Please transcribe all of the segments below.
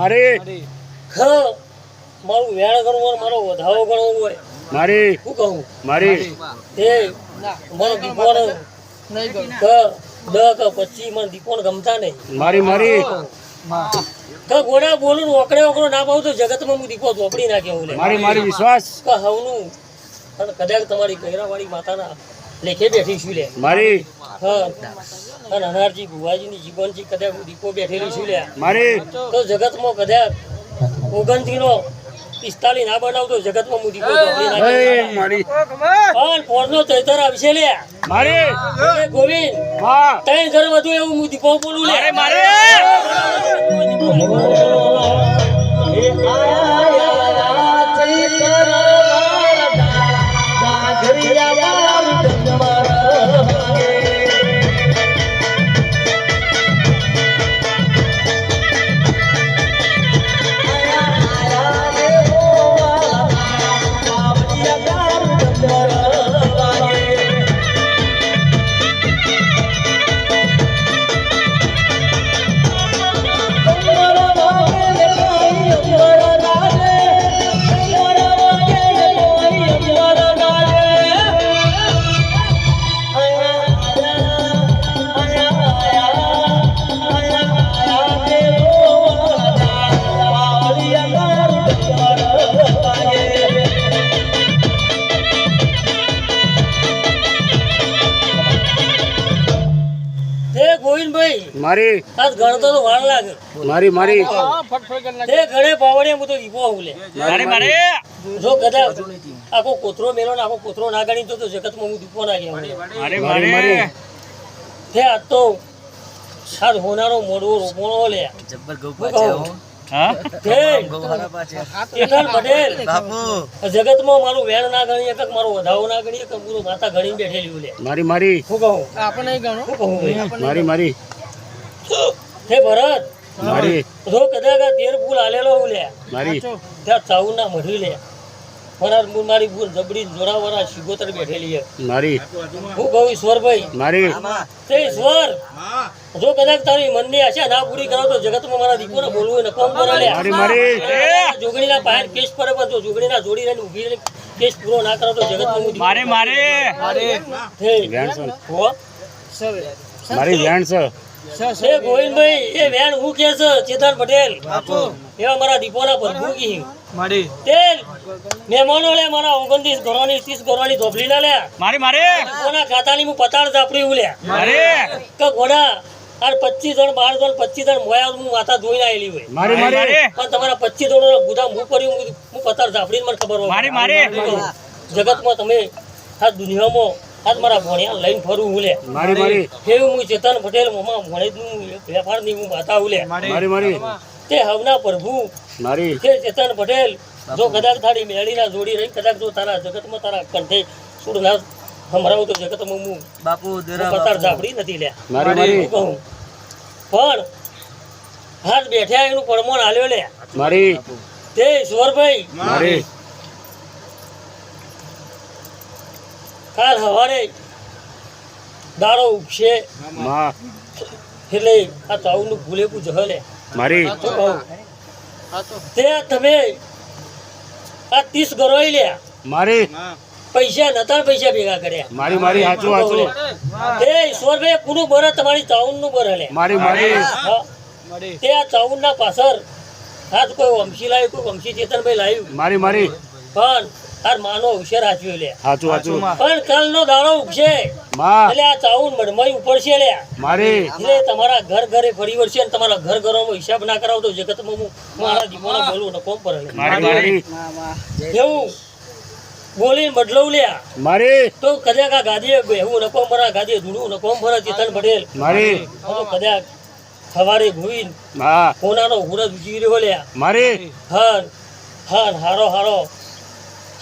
મારી હા મારું વેણ ગણવું મારો વધાવો ગણવો હોય મારી શું કહું મારી એ મારો દીપોને નહીં ગમતો 10 કે 25 મને દીપોને ગમતા નહીં મારી મારી તો ગોડા બોલું ઓકડે ઓકડો ના પાઉં તો જગતમાં હું દીપો ચોપડી નાખ્યો હું મારી મારી વિશ્વાસ કે હવનું અને કદાચ તમારી ગહેરાવાળી માતાના લેખે બેઠી છું લે મારી હા અને અનારજી ભુવાજીની જીવનજી કદાચ હું દીપો બેઠેલી છું લે મારી તો જગતમાં કદાચ 29 નો 45 ના બનાવતો જગતમાં હું દીપો ચોપડી નાખ્યો એ મારી પણ પોરનો ચૈતર આવશે લે મારી એ ગોવિંદ હા 3 ઘર વધુ એવું હું દીપો બોલું લે મારી મારી આજ ગણતો તો વાર લાગે મારી મારી તે ઘણે પાવડે હું તો દીપો આવું લે મારી મારી જો કદાચ આખો કોથરો મેલો ને આખો કોથરો ના ગણી તો જગતમાં હું દીપો ના ગયા મારી મારી તે આ તો સાદ હોનારો મોડવો રોપણો લે જબ્બર ગૌ પાછે હો હા કેતન પટેલ જગતમાં મારું વેણ ના ગણી એક મારો વધાવો ના ગણી એક પૂરો માતા ગણી બેઠેલી લે મારી મારી શું કહું આપણે ગણો શું કહું મારી મારી હે ભરત મારી જો કદાચ આ 13 ફૂલ આલેલો હું લે મારી ત્યાં ચાઉ ના મઢી લે મારી ભૂલ જબડી જોરાવરા શિગોતર બેઠેલી છે મારી હું કહું ઈશ્વરભાઈ મારી તે ઈશ્વર જો કદાચ તારી મનની આશા ના પૂરી કરો તો જગતમાં મારા દીકરોને બોલવું ને કોમ કરે લે મારી મારી જોગણીના પાયર કેસ પડે પણ જો જોગણીના જોડી રહીને ઊભી રહીને કેસ પૂરો ના કરો તો જગતમાં હું મારી મારી હે વેણ છે હો મારી વેણ છે એ ગોવિંદભાઈ એ વેણ હું કે છે ચેતન પટેલ એવા મારા દીપોના પ્રભુ કી મારી તેલ મહેમાનો લે મારા 29 ઘરોની 30 ઘરોની ધોબલી ના લે મારી મારી કોના ખાતાની હું પતાળ ઝાપડી ઉ લે મારી કે ઘોડા આ 25 જણ 12 જણ 25 જણ મોયા હું માતા ધોઈને આવેલી હોય મારી મારી પણ તમારા 25 જણનો ગુદામ હું કર્યું હું પતાળ ઝાપડીને મને ખબર હોય મારી મારી જગતમાં તમે આ દુનિયામાં આજ મારા ભણ્યા લઈને ફરું હું લે મારી મારી એવું હું ચેતન પટેલ મમા ભણેજનું વેપારની હું માતા હું લે મારી મારી તે હવના પ્રભુ મારી તે ચેતન પટેલ જો કદાચ તારી મેળીના જોડી રહી કદાચ જો તારા જગતમાં તારા કંઠે સુર ના સંભળાવું તો જગતમાં હું બાપુ દેરા પતાળ ઝાપડી નથી લે મારી મારી કહું પણ હાથ બેઠ્યા એનું પરમોણ આલ્યો લે મારી તે ઈશ્વરભાઈ મારી કાલ હવારે દાડો ઉગશે માં એટલે આ ચાઉનું ભૂલેકું જહલે મારી શું કહું તે તમે આ 30 ગરોઈ લ્યા મારી પૈસા નતા પૈસા ભેગા કર્યા મારી મારી હાચું હાચું તે ઈશ્વરભાઈ પૂરું બર તમારી ચાઉનનું બર હલે મારી મારી હા. તે આ ચાઉનના પાછળ હાથ કોઈ વંશી લાવ્યું કોઈ વંશી ચેતનભાઈ લાવ્યું મારી મારી પણ આ માનો હોશિયાર હાચવ્યો લે હાચું હાચું પણ કાલનો દાડો ઉગશે માં એટલે આ ચાઉન મડમઈ ઉપડશે લે મારી એટલે તમારા ઘર ઘરે ફરી વળશે અને તમારા ઘર ઘરોમાં હિસાબ ના કરાવતો જગતમાં હું મારા દીપોને બોલું ને કોમ પર હલે મારી મારી એવું બોલીને બદલવ લ્યા મારી તો કદાચ આ ગાદીએ બેહવું નકોમ ભરા ગાદીએ ધૂળું નકોમ ભરા ચેતન પટેલ મારી તો કદાચ સવારે ભૂઈ હા કોનાનો હુરજ ઉજી રહ્યો લ્યા મારી હન હન હારો હારો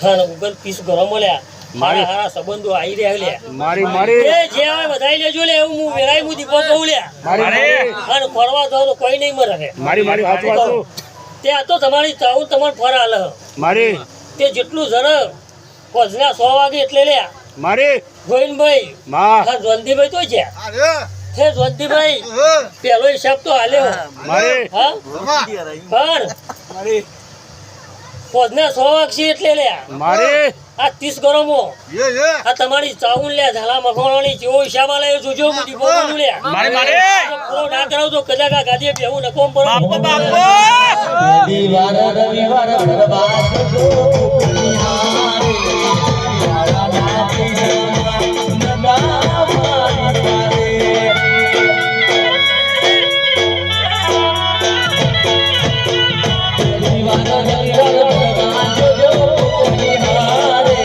હન 29 ઘરો મળ્યા મારા હારા સંબંધો આવી રહ્યા લ્યા મારી મારી એ જે હોય વધાઈ લેજો લે એવું હું વેરાઈ હું દીપો કહું લ્યા મારી અને ફરવા જાવ તો કોઈ નહીં મરે મારી મારી હાચું હાચું તે આ તો તમારી ચાઉન તમારે ફર હાલ મારી તે જેટલું જણ કોઝના 100 વાગે એટલે લ્યા મારી ગોવિંદભાઈ માં હા જોનદીભાઈ તો છે હે જોનતીભાઈ પેલો હિસાબ તો હાલ્યો મારી હા પણ પોજના 100 વાગશી એટલે લ્યા મારી આ 30 ગરમો આ તમારી ચાઉન લ્યા ઝાલા મખોણાની જેવો હિસાબ આલે એ જોજો મુજી બોલું લ્યા મારી ઓ ના કરાવ તો કદાચ આ ગાદીએ બેહું નકોમ પર રવિવાર રવિવાર પ્રભાત જો નિહારે મારા નાથી નગા મારી તારે રવિવાર રવિવાર પ્રભાત જો નિહારે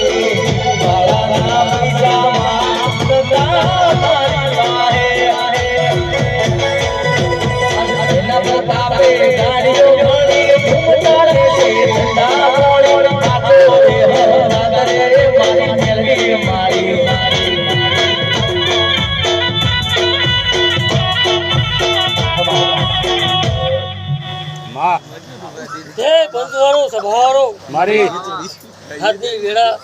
મારા નાથી નગા મારી તારે પ્રતાપે ગાડીઓ ભરી ઘૂમતારે છે ઠંડા મોડી ખાતો રે હરે મારી મેલડી મારી માં તે બંધવાળો સભાવાળો મારી હાથની વેળા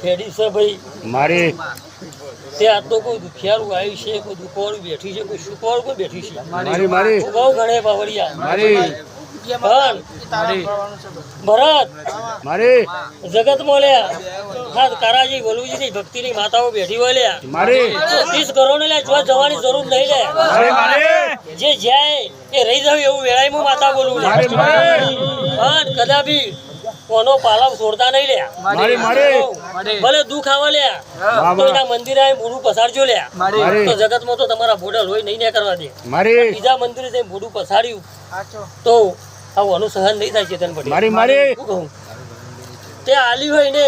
ખેડી છે ભાઈ મારી તે આ તો કોઈ દુખિયારું આવ્યું છે કોઈ દુખવાળું બેઠી છે કોઈ સુખવાળું કોઈ બેઠી છે મારી મારી બહુ ગણે પાવડિયા મારી પણ ભરત મારી જગત મોલ્યા હા કારાજી વલુજીની ભક્તિની માતાઓ બેઠી હોય લ્યા મારી 30 કરોડ લ્યા જોવા જવાની જરૂર નહીં લે મારી મારી જે જાય એ રહી જાવ એવું વેળાય હું માતા બોલું લે મારી મારી પણ કદાપી કોનો પાલવ છોડતા નહીં લ્યા મારી મારી ભલે દુઃખ આવે લ્યા તો એના મંદિરે આવીને મોઢું પસારજો લ્યા મારી તો જગતમાં તો તમારા ભોડા લોહી નહીં ને કરવા દે મારી બીજા મંદિરે જઈને મોઢું પસાર્યું તો આવું અનુસહન નહીં થાય ચેતન પટેલ મારી મારી શું કહું તે આલી હોય ને